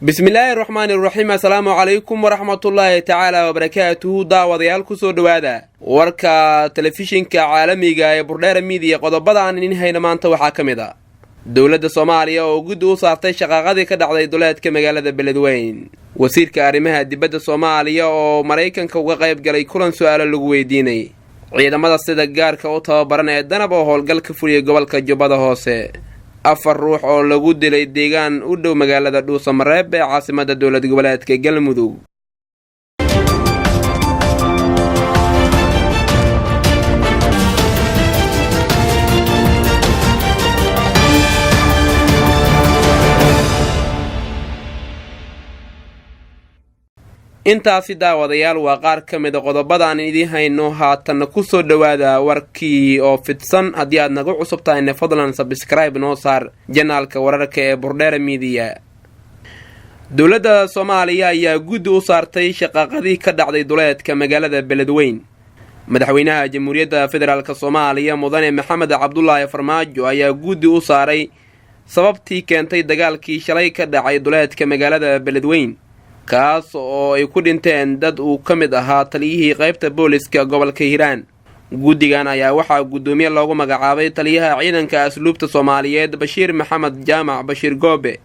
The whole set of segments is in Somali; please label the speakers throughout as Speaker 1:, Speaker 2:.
Speaker 1: bismillaahi raxmaani raxiim. assalaamu calaykum waraxmatullaahi tacaala wabarakaatuhu. daawadayaal kusoo dhowaada warka telefishinka caalamiga ee burdheera miidiya. qodobada aan idin hayna maanta waxaa ka mid a dowladda soomaaliya oo guddi u saartay shaqaaqadii ka dhacday duleedka magaalada beledweyn, wasiirka arrimaha dibadda soomaaliya oo maraykanka uga qayb galay kulan su-aalo lagu weydiinay, ciidamada sida gaarka u tababaran ee danab oo howlgal ka fuliyay gobolka jubbada hoose, 4 ruux oo lagu dilay deegaan u dhow magaalada dhuusamareeb ee caasimada dowlad goboleedka galmudug. intaasi daawadayaal waa qaar ka mid a qodobada aan idiin hayno. haatanna kusoo dhowaada warkii oo fidsan. haddii aad nagu cusub tahayna fadlan sabskraibe noo saar janaalka wararka ee burdheera miidiya. dowladda soomaaliya ayaa guddi u saartay shaqaaqadii ka dhacday duleedka magaalada beledweyn. madaxweynaha jamhuuriyadda federaalk soomaaliya mudane maxamed cabdulaahi farmaajo ayaa guddi u saaray sababtii keentay dagaalkii shalay ka dhacay duleedka magaalada beledweyn, kaas oo ay ku dhinteen dad uu ka mid ahaa taliyihii qaybta booliska gobolka hiiraan. guddigan ayaa waxaa guddoomiye loogu magacaabay taliyaha ciidanka asluubta soomaaliyeed bashiir maxamed jaamac bashiir goobe,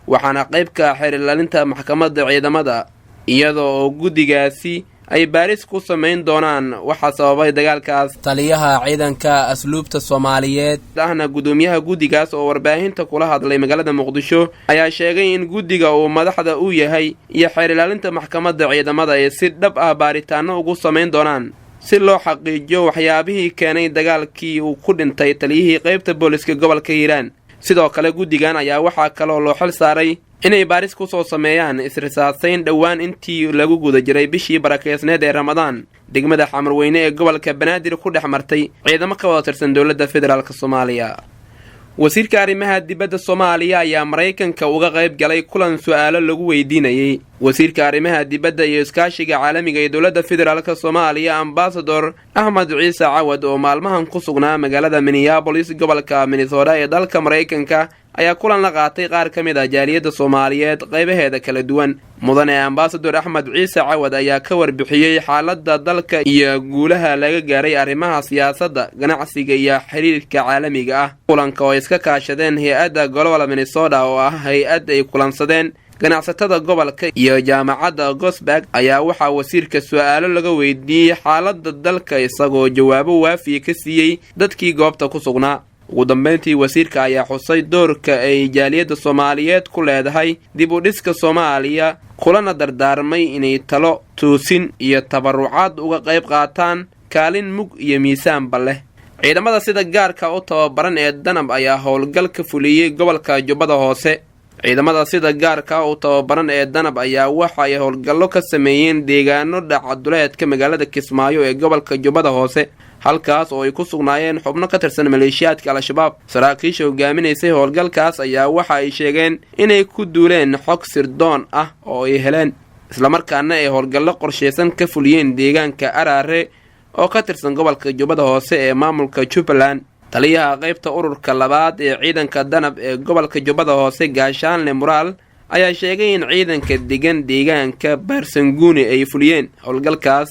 Speaker 1: waxaana qaybka xeerlalinta maxkamadda ciidamada, iyada oo guddigaasi ay baaris ku samayn doonaan waxaa sababay dagaalkaas. taliyaha ciidanka asluubta soomaaliyeed ahna guddoomiyaha guddigaas oo warbaahinta kula hadlay magaalada muqdisho ayaa sheegay in guddiga uu madaxda u yahay iyo xeerlaalinta maxkamadda ciidamada ay si dhab ah baaritaano ugu samayn doonaan si loo xaqiijiyo waxyaabihii keenay dagaalkii uu ku dhintay taliyihii qaybta booliska gobolka hiiraan. sidoo kale guddigan ayaa waxaa kaloo loo xil saaray inay baaris ku soo sameeyaan isrisaasayn dhowaan intii lagu guda jiray bishii barakeysneed ee ramadaan degmada xamarweyne ee gobolka banaadir ku dhex martay ciidamo ka wada tirsan dowladda federaalk soomaaliya. wasiirka arrimaha dibadda soomaaliya ayaa maraykanka uga qayb galay kulan su-aalo lagu weydiinayay. wasiirka arrimaha dibadda iyo iskaashiga caalamiga ee dowladda federaalk soomaaliya ambasador axmed ciise cawad oo maalmahan ku sugnaa magaalada minneabolis gobolka minnesota ee dalka maraykanka ayaa kulan la qaatay qaar ka mid ah jaaliyadda soomaaliyeed qaybaheeda kala duwan. mudane ambasador axmed ciise cawad ayaa ka warbixiyey xaaladda dalka iyo guulaha laga gaaray arrimaha siyaasadda, ganacsiga iyo xiriirka caalamiga ah. kulanka oo iska kaashadeen hay-adda global minnesota oo ah hay-ad ay kulansadeen ganacsatada gobolka iyo jaamacadda gosberg ayaa waxaa wasiirka su-aalo laga weydiiyey xaaladda dalka, isagoo jawaabo waafiya ka siiyey dadkii goobta ku sugnaa. ugu dambeyntii wasiirka ayaa xusay doorka ay jaaliyadda soomaaliyeed ku leedahay dib u dhiska soomaaliya, kulana dardaarmay inay talo, toosin iyo tabarucaad uga qayb qaataan kaalin mug iyo miisaanba leh. ciidamada sida gaarka u tababaran ee danab ayaa howlgal ka fuliyey gobolka jubbada hoose. ciidamada sida gaarka u tababaran ee danab ayaa waxa ay howlgallo ka sameeyeen deegaano dhaca duleedka magaalada kismaayo ee gobolka jubbada hoose, halkaas oo ay ku sugnaayeen xubno ka tirsan maleeshiyaadka al-shabaab. saraakiisha hogaaminaysay howlgalkaas ayaa waxa ay sheegeen inay ku duuleen xog sirdoon ah oo ay heleen, islamarkaana ay howlgallo qorshaysan ka fuliyeen deegaanka araare oo ka tirsan gobolka jubbada hoose ee maamulka jubbaland. taliyaha qaybta ururka 2 ee ciidanka danab ee gobolka jubbada hoose gaashaanle muraal ayaa sheegay in ciidanka degan deegaanka baarsanguuni ay fuliyeen howlgalkaas,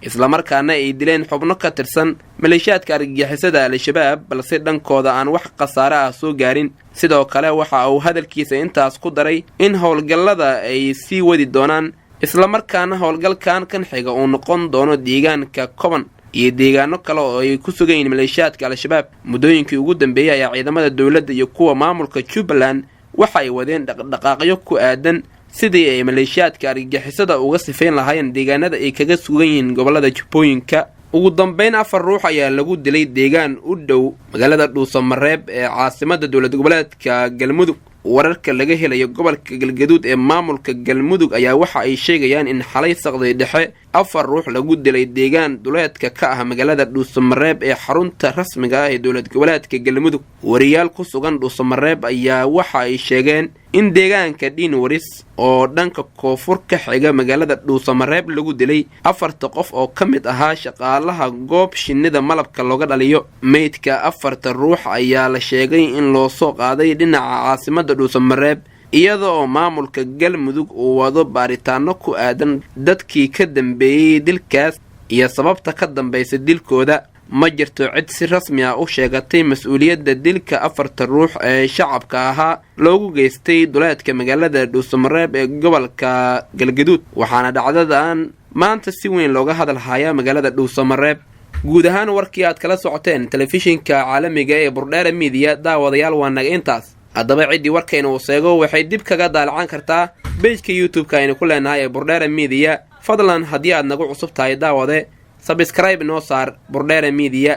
Speaker 1: islamarkaana ay dileen xubno ka tirsan maleeshiyaadka argagixisada al-shabaab, balse dhankooda aan wax khasaare ah soo gaarin. sidoo kale waxa uu hadalkiisa intaas ku daray in howlgallada ay sii wadi doonaan, islamarkaana howlgalkan kan xiga uu noqon doono deegaanka koban iyo deegaano kale oo ay ku sugayiin maleeshiyaadka al-shabaab. muddooyinkii ugu dambeeyey ayaa ciidamada dowladda iyo kuwa maamulka jubbaland waxa ay wadeen dhaqdhaqaaqyo ku aadan sidii ay maleeshiyaadka argagixisada uga sifayn lahaayeen deegaanada ay kaga sugan yihiin gobolada jubbooyinka. ugu dambeyn 4 ruux ayaa lagu dilay deegaan u dhow magaalada dhuusamareeb ee caasimada dowlad goboleedka galmudug. wararka laga helayo gobolka galgaduud ee maamulka galmudug ayaa waxa ay sheegayaan in xalay saqday dhexe 4 ruux lagu dilay deegaan duleedka ka ah magaalada dhuusamareeb ee xarunta rasmiga ah ee dowlad goboleedka galmudug. wariyaal ku sugan dhuusamareeb ayaa waxa ay sheegeen in deegaanka dhiinwaris oo dhanka koonfur ka xiga magaalada dhuusamareeb lagu dilay 4 qof oo ka mid ahaa shaqaalaha goob shinnida malabka looga dhaliyo. meydka 4 ruux ayaa la sheegay in loo soo qaaday dhinaca caasimada dhuusamareeb iyadoo maamulka galmudug uu wado baaritaano ku aadan dadkii ka dambeeyey dilkaas iyo sababta ka dambaysa dilkooda. ma jirto cid si rasmi ah u sheegatay mas-uuliyadda dilka 4 ruux ee shacabka ahaa loogu geystay duleedka magaalada dhuusamareeb ee gobolka galgaduud, waxaana dhacdadan maanta si weyn looga hadal hayaa magaalada dhuusamareeb. guud ahaan warkii aad kala socoteen telefishinka caalamiga ee Burdera Media daawadayaal waa naga intaas. haddaba ciddii warkayna uu sheego waxay dib kaga daalacan kartaa page-ka YouTube-ka aynu ku leenahay ee Burdera Media. fadlan haddii aad nagu cusub tahay daawade subscribe noo saar Burdera Media.